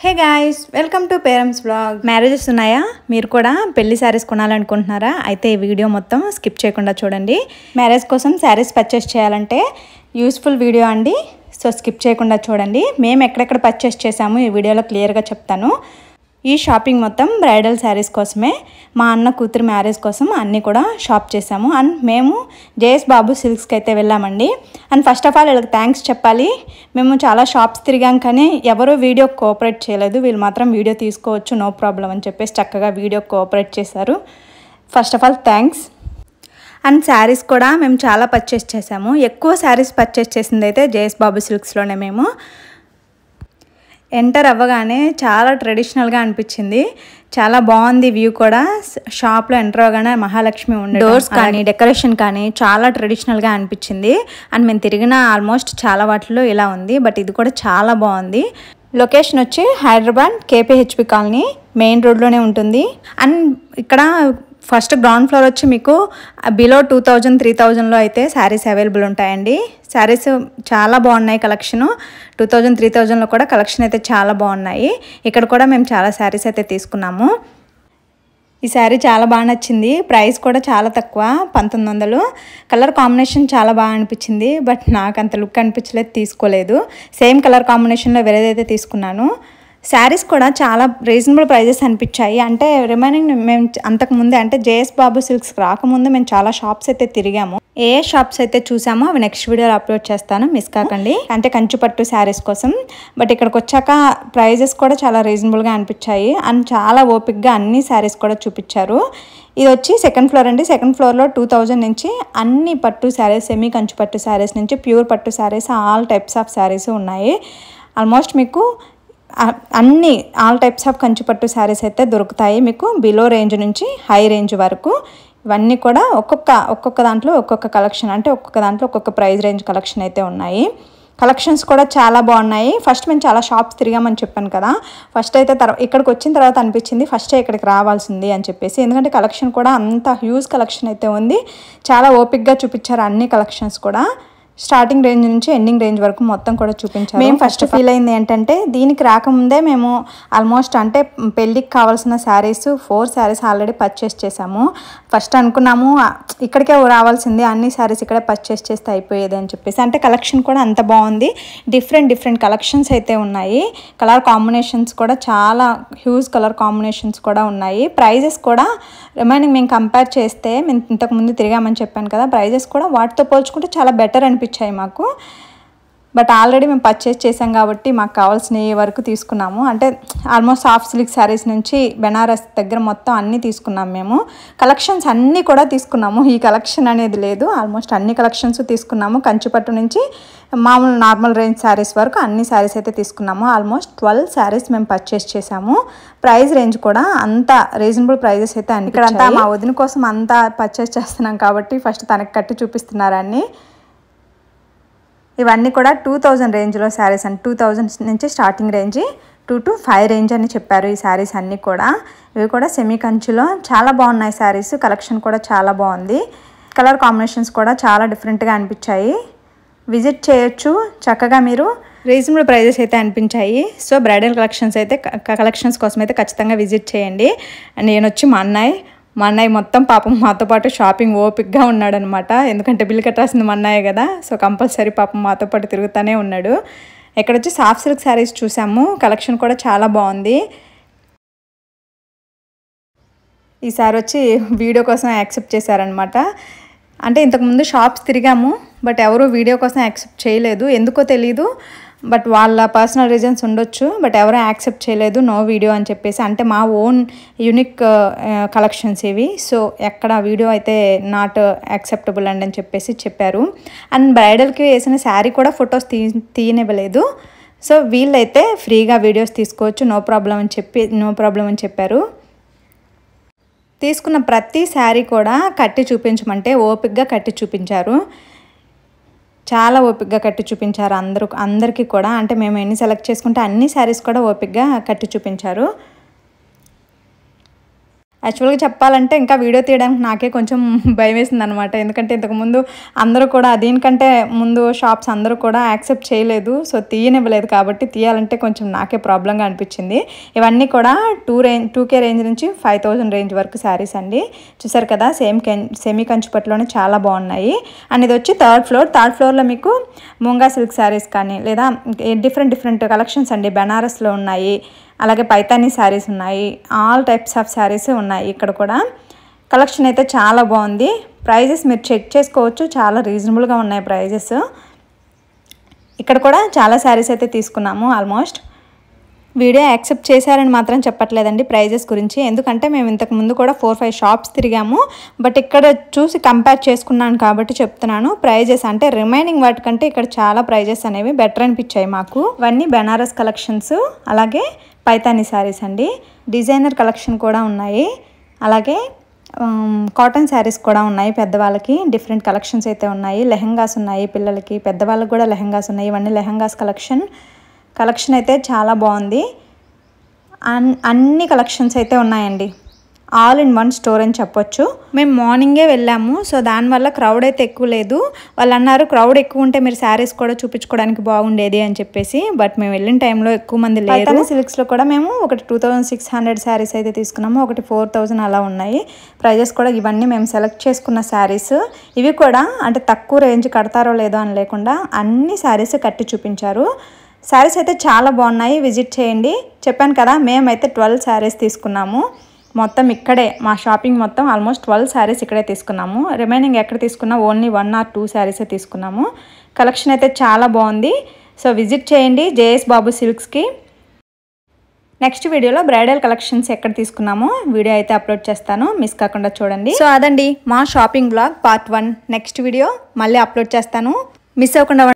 Hey guys, welcome to parents vlog. Marriages ఉన్నాయా? మీరు కూడా పెళ్లి శారీస్ కొనాలనుకుంటున్నారా? అయితే ఈ వీడియో మొత్తం స్కిప్ చేయకుండా చూడండి. మ్యారేజ్ కోసం శారీస్ పర్చేస్ చేయాలంటే యూస్ఫుల్ వీడియో అండి. సో స్కిప్ చేయకుండా చూడండి. మేము ఎక్కడెక్కడ పర్చేస్ చేసాము ఈ వీడియోలో క్లియర్గా చెప్తాను. ఈ షాపింగ్ మొత్తం బ్రైడల్ శారీస్ కోసమే. మా అన్న కూతురు మ్యారేజ్ కోసం అన్నీ కూడా షాప్ చేసాము. అండ్ మేము జేఎస్ బాబు సిల్క్స్కి అయితే వెళ్ళామండి. అండ్ ఫస్ట్ ఆఫ్ ఆల్ వీళ్ళకి థ్యాంక్స్ చెప్పాలి. మేము చాలా షాప్స్ తిరిగాం కానీ ఎవరూ వీడియో కోఆపరేట్ చేయలేదు. వీళ్ళు మాత్రం వీడియో తీసుకోవచ్చు, నో ప్రాబ్లం అని చెప్పేసి చక్కగా వీడియో కోఆపరేట్ చేశారు. First of all thanks. And saris కూడా మేము చాలా పర్చేస్ చేసాము. ఎక్కువ శారీస్ పర్చేస్ చేసింది అయితే జేఎస్ బాబు సిల్క్స్లోనే. మేము ఎంటర్ అవ్వగానే చాలా ట్రెడిషనల్గా అనిపించింది. చాలా బాగుంది వ్యూ కూడా. షాప్లో ఎంటర్ అవ్వగానే మహాలక్ష్మి ఉండే డోర్స్ కానీ డెకరేషన్ కానీ చాలా ట్రెడిషనల్గా అనిపించింది. అండ్ మేము తిరిగిన ఆల్మోస్ట్ చాలా వాటిలో ఇలా ఉంది, బట్ ఇది కూడా చాలా బాగుంది. లొకేషన్ వచ్చి హైదరాబాద్ కేపీహెచ్పి కాలనీ మెయిన్ రోడ్లోనే ఉంటుంది. అండ్ ఇక్కడ ఫస్ట్ గ్రౌండ్ ఫ్లోర్ వచ్చి మీకు బిలో 2000, 3000లో అయితే శారీస్ అవైలబుల్ ఉంటాయండి. శారీస్ చాలా బాగున్నాయి. కలెక్షను 2000, 3000లో కూడా కలెక్షన్ అయితే చాలా బాగున్నాయి. ఇక్కడ కూడా మేము చాలా శారీస్ అయితే తీసుకున్నాము. ఈ శారీ చాలా బాగా నచ్చింది. ప్రైస్ కూడా చాలా తక్కువ, 1900. కలర్ కాంబినేషన్ చాలా బాగా అనిపించింది, బట్ నాకు అంత లుక్ అనిపించలేదు, తీసుకోలేదు. సేమ్ కలర్ కాంబినేషన్లో వేరేదైతే తీసుకున్నాను. శారీస్ కూడా చాలా రీజనబుల్ ప్రైజెస్ అనిపించాయి. అంటే రిమైనింగ్ మేము అంతకుముందే అంటే జేఎస్ బాబు సిల్క్స్ రాకముందు మేము చాలా షాప్స్ అయితే తిరిగాము. ఏ షాప్స్ అయితే చూసామో అవి నెక్స్ట్ వీడియోలో అప్లోడ్ చేస్తాను, మిస్ కాకండి. అంటే కంచుపట్టు శారీస్ కోసం. బట్ ఇక్కడికి వచ్చాక ప్రైజెస్ కూడా చాలా రీజనబుల్గా అనిపించాయి. అండ్ చాలా ఓపిక్గా అన్ని శారీస్ కూడా చూపించారు. ఇది వచ్చి సెకండ్ ఫ్లోర్ అండి. సెకండ్ ఫ్లోర్లో 2000 నుంచి అన్ని పట్టు శారీస్, సెమీ కంచు పట్టు శారీస్ నుంచి ప్యూర్ పట్టు saris, all types of saris ఉన్నాయి. ఆల్మోస్ట్ మీకు అన్ని ఆల్ టైప్స్ ఆఫ్ కంచిపట్టు శారీస్ అయితే దొరుకుతాయి మీకు, బిలో రేంజ్ నుంచి హై రేంజ్ వరకు. ఇవన్నీ కూడా ఒక్కొక్క దాంట్లో ఒక్కొక్క కలెక్షన్, అంటే ఒక్కొక్క దాంట్లో ఒక్కొక్క ప్రైస్ రేంజ్ కలెక్షన్ అయితే ఉన్నాయి. కలెక్షన్స్ కూడా చాలా బాగున్నాయి. ఫస్ట్ మేము చాలా షాప్స్ తిరిగామని చెప్పాను కదా. ఫస్ట్ అయితే ఇక్కడికి వచ్చిన తర్వాత అనిపించింది ఫస్టే ఇక్కడికి రావాల్సింది అని చెప్పేసి. ఎందుకంటే కలెక్షన్ కూడా అంత హ్యూజ్ కలెక్షన్ అయితే ఉంది. చాలా ఓపిక్గా చూపించారు అన్ని కలెక్షన్స్ కూడా. స్టార్టింగ్ రేంజ్ నుంచి ఎండింగ్ రేంజ్ వరకు మొత్తం కూడా చూపించారు. మేము ఫస్ట్ ఫీల్ అయింది ఏంటంటే దీనికి రాకముందే మేము ఆల్మోస్ట్ అంటే పెళ్ళికి కావాల్సిన శారీస్ 4 శారీస్ ఆల్రెడీ పర్చేస్ చేసాము. ఫస్ట్ అనుకున్నాము ఇక్కడికే రావాల్సింది, అన్ని శారీస్ ఇక్కడే పర్చేస్ చేస్తే అయిపోయేది అని చెప్పేసి. అంటే కలెక్షన్ కూడా అంత బాగుంది. డిఫరెంట్ కలెక్షన్స్ అయితే ఉన్నాయి. కలర్ కాంబినేషన్స్ కూడా చాలా హ్యూజ్ కలర్ కాంబినేషన్స్ కూడా ఉన్నాయి. ప్రైజెస్ కూడా రిమైనింగ్ మేము కంపేర్ చేస్తే, మేము ఇంతకుముందు తిరిగామని చెప్పాను కదా, ప్రైజెస్ కూడా వాటితో పోల్చుకుంటే చాలా బెటర్ అనిపించాయి మాకు. బట్ ఆల్రెడీ మేము పర్చేస్ చేసాం కాబట్టి మాకు కావాల్సిన వరకు తీసుకున్నాము. అంటే ఆల్మోస్ట్ సాఫ్ట్ సిల్క్ శారీస్ నుంచి బెనారస్ దగ్గర మొత్తం అన్నీ తీసుకున్నాము మేము. కలెక్షన్స్ అన్నీ కూడా తీసుకున్నాము. ఈ కలెక్షన్ అనేది లేదు, ఆల్మోస్ట్ అన్ని కలెక్షన్స్ తీసుకున్నాము. కంచిపట్టు నుంచి మామూలు నార్మల్ రేంజ్ శారీస్ వరకు అన్ని శారీస్ అయితే తీసుకున్నాము. ఆల్మోస్ట్ 12 శారీస్ మేము పర్చేస్ చేసాము. ప్రైస్ రేంజ్ కూడా అంత రీజనబుల్ ప్రైజెస్ అయితే అన్ని. ఇక్కడంతా మా వదిన కోసం అంతా పర్చేస్ చేస్తున్నాం కాబట్టి ఫస్ట్ తనకి కట్టి చూపిస్తున్నారని. ఇవన్నీ కూడా 2000 రేంజ్లో శారీస్ అండి. 2000 నుంచి స్టార్టింగ్ రేంజ్ 2 to 5 రేంజ్ అని చెప్పారు ఈ శారీస్ అన్నీ కూడా. ఇవి కూడా సెమీ కంచులో చాలా బాగున్నాయి శారీస్. కలెక్షన్ కూడా చాలా బాగుంది. కలర్ కాంబినేషన్స్ కూడా చాలా డిఫరెంట్గా అనిపించాయి. విజిట్ చేయొచ్చు చక్కగా మీరు. రీజనబుల్ ప్రైజెస్ అయితే అనిపించాయి. సో బ్రైడల్ కలెక్షన్స్ కోసం అయితే ఖచ్చితంగా విజిట్ చేయండి. నేను వచ్చి మా అన్నయ్య మొత్తం పాపం మాతో పాటు షాపింగ్ ఓపిక్గా ఉన్నాడనమాట. ఎందుకంటే బిల్ కట్టాల్సింది మా అన్నయ్య కదా. సో కంపల్సరీ పాపం మాతో పాటు తిరుగుతూనే ఉన్నాడు. ఇక్కడ వచ్చి సాఫ్ట్ సిల్క్ శారీస్ చూసాము. కలెక్షన్ కూడా చాలా బాగుంది. ఈసారి వచ్చి వీడియో కోసం యాక్సెప్ట్ చేశారనమాట. అంటే ఇంతకుముందు షాప్స్ తిరిగాము, బట్ ఎవరు వీడియో కోసం యాక్సెప్ట్ చేయలేదు, ఎందుకో తెలీదు. బట్ వాళ్ళ పర్సనల్ రీజన్స్ ఉండొచ్చు, బట్ ఎవరూ యాక్సెప్ట్ చేయలేదు, నో వీడియో అని చెప్పేసి. అంటే మా ఓన్ యూనిక్ కలెక్షన్స్ ఇవి. సో ఎక్కడ వీడియో అయితే నాట్ యాక్సెప్టబుల్ అని చెప్పేసి చెప్పారు. అండ్ బ్రైడల్కి వేసిన శారీ కూడా ఫొటోస్ తీయనివ్వలేదు. సో వీళ్ళైతే ఫ్రీగా వీడియోస్ తీసుకోవచ్చు, నో ప్రాబ్లం అని చెప్పారు. తీసుకున్న ప్రతి శారీ కూడా కట్టి చూపించమంటే ఓపిక్గా కట్టి చూపించారు. చాలా ఓపిక్గా కట్టి చూపించారు అందరికీ కూడా. అంటే మేము ఎన్ని సెలెక్ట్ చేసుకుంటే అన్ని శారీస్ కూడా ఓపిక్గా కట్టి చూపించారు. యాక్చువల్గా చెప్పాలంటే ఇంకా వీడియో తీయడానికి నాకే కొంచెం భయం వేసింది అనమాట. ఎందుకంటే ఇంతకుముందు అందరూ కూడా దీనికంటే ముందు షాప్స్ అందరూ కూడా యాక్సెప్ట్ చేయలేదు. సో తీయనివ్వలేదు కాబట్టి తీయాలంటే కొంచెం నాకే ప్రాబ్లంగా అనిపించింది. ఇవన్నీ కూడా 2K రేంజ్ నుంచి 5000 రేంజ్ వరకు శారీస్ అండి. చూసారు కదా, సెమీ కంచిపట్టులోనే చాలా బాగున్నాయి. అండ్ ఇది వచ్చి థర్డ్ ఫ్లోర్లో మీకు మూంగా సిల్క్ శారీస్ కానీ లేదా డిఫరెంట్ కలెక్షన్స్ అండి. బెనారస్లో ఉన్నాయి, అలాగే పైతానీ శారీస్ ఉన్నాయి, ఆల్ టైప్స్ ఆఫ్ శారీస్ ఉన్నాయి. ఇక్కడ కూడా కలెక్షన్ అయితే చాలా బాగుంది. ప్రైజెస్ మీరు చెక్ చేసుకోవచ్చు, చాలా రీజనబుల్గా ఉన్నాయి ప్రైజెస్. ఇక్కడ కూడా చాలా శారీస్ అయితే తీసుకున్నాము. ఆల్మోస్ట్ వీడియో యాక్సెప్ట్ చేశారని మాత్రం చెప్పట్లేదండి ప్రైజెస్ గురించి, ఎందుకంటే మేము ఇంతకు ముందు కూడా 4-5 షాప్స్ తిరిగాము. బట్ ఇక్కడ చూసి కంపేర్ చేసుకున్నాను కాబట్టి చెప్తున్నాను. ప్రైజెస్ అంటే రిమైనింగ్ వాటికంటే ఇక్కడ చాలా ప్రైజెస్ అనేవి బెటర్ అనిపించాయి మాకు. ఇవన్నీ బెనారస్ కలెక్షన్స్, అలాగే పైతానీ శారీస్ అండి. డిజైనర్ కలెక్షన్ కూడా ఉన్నాయి, అలాగే కాటన్ శారీస్ కూడా ఉన్నాయి. పెద్దవాళ్ళకి డిఫరెంట్ కలెక్షన్స్ అయితే ఉన్నాయి. లెహంగాస్ ఉన్నాయి పిల్లలకి, పెద్దవాళ్ళకి కూడా లెహంగాస్ ఉన్నాయి. ఇవన్నీ లెహంగాస్ కలెక్షన్ అయితే చాలా బాగుంది. అన్ని కలెక్షన్స్ అయితే ఉన్నాయండి. ఆల్ ఇన్ వన్ స్టోర్ అని చెప్పొచ్చు. మేము మార్నింగే వెళ్ళాము, సో దానివల్ల క్రౌడ్ అయితే ఎక్కువ లేదు. వాళ్ళు అన్నారు క్రౌడ్ ఎక్కువ ఉంటే మీరు శారీస్ కూడా చూపించుకోవడానికి బాగుండేది అని చెప్పేసి. బట్ మేము వెళ్ళిన టైంలో ఎక్కువ మంది లేరు. పైతానీ సిల్క్స్లో కూడా మేము ఒకటి 2600 శారీస్ అయితే తీసుకున్నాము, ఒకటి 4000 అలా ఉన్నాయి. ప్రైజెస్ కూడా ఇవన్నీ మేము సెలెక్ట్ చేసుకున్న శారీస్. ఇవి కూడా అంటే తక్కువ రేంజ్ కడతారో లేదో అని లేకుండా అన్ని శారీస్ కట్టి చూపించారు. శారీస్ అయితే చాలా బాగున్నాయి, విజిట్ చేయండి. చెప్పాను కదా, మేమైతే 12 శారీస్ తీసుకున్నాము. మొత్తం ఇక్కడే మా షాపింగ్ మొత్తం ఆల్మోస్ట్ 12 శారీస్ ఇక్కడే తీసుకున్నాము. రిమైనింగ్ ఎక్కడ తీసుకున్నా ఓన్లీ 1 or 2 శారీసే తీసుకున్నాము. కలెక్షన్ అయితే చాలా బాగుంది. సో విజిట్ చేయండి జేఎస్ బాబు సిల్క్స్కి. నెక్స్ట్ వీడియోలో బ్రైడల్ కలెక్షన్స్ ఎక్కడ తీసుకున్నామో వీడియో అయితే అప్లోడ్ చేస్తాను, మిస్ కాకుండా చూడండి. సో అదండి మా shopping blog part 1. Next video మళ్ళీ అప్లోడ్ చేస్తాను, మిస్ అవ్వకుండా.